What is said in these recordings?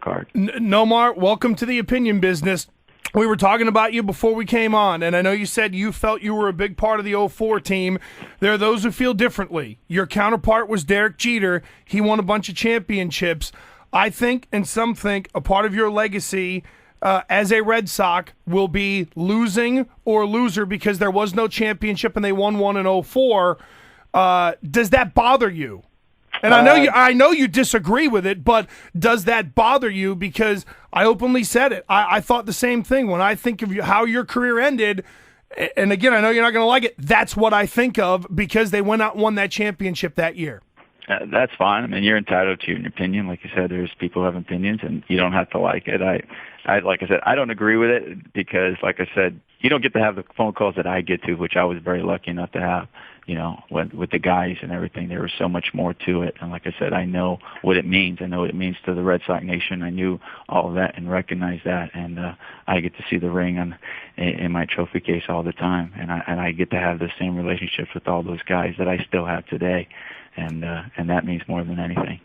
card. Nomar, welcome to the opinion business. We were talking about you before we came on, and I know you said you felt you were a big part of the '04 team. There are those who feel differently. Your counterpart was Derek Jeter. He won a bunch of championships. I think, and some think, a part of your legacy as a Red Sox will be losing or loser because there was no championship and they won one in '04. Does that bother you? And I know you disagree with it, but does that bother you? Because I openly said it. I thought the same thing. When I think of how your career ended, and again, I know you're not going to like it, that's what I think of because they went out and won that championship that year. That's fine. I mean, you're entitled to your opinion. Like you said, there's people who have opinions, and you don't have to like it. Like I said, I don't agree with it because, like I said, you don't get to have the phone calls that I get to, which I was very lucky enough to have. You know, with the guys and everything, there was so much more to it. And like I said, I know what it means. I know what it means to the Red Sox Nation. I knew all of that and recognized that. And I get to see the ring in my trophy case all the time. And I get to have the same relationships with all those guys that I still have today. And that means more than anything.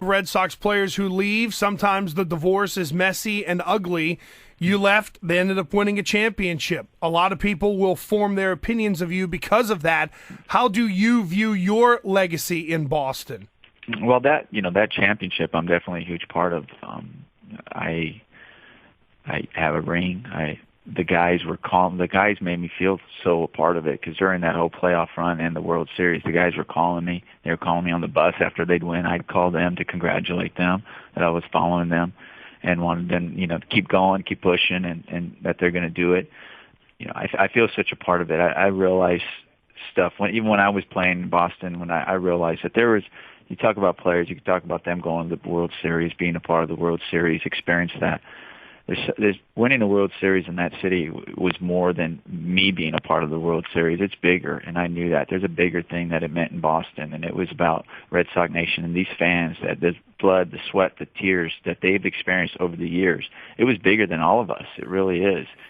Red Sox players who leave, sometimes the divorce is messy and ugly. You left, they ended up winning a championship. A lot of people will form their opinions of you because of that. How do you view your legacy in Boston? Well, that championship, I'm definitely a huge part of. I have a ring. The guys were calm. The guys made me feel so a part of it because during that whole playoff run and the World Series, the guys were calling me. They were calling me on the bus after they'd win. I'd call them to congratulate them that I was following them and wanted them, to keep going, keep pushing, and that they're going to do it. I feel such a part of it. I realized stuff even when I was playing in Boston. When I realized that there was. You talk about players, you can talk about them going to the World Series, being a part of the World Series, experience that. There's winning the World Series in that city was more than me being a part of the World Series. It's bigger, and I knew that. There's a bigger thing that it meant in Boston, and it was about Red Sox Nation and these fans, that the blood, the sweat, the tears that they've experienced over the years. It was bigger than all of us. It really is.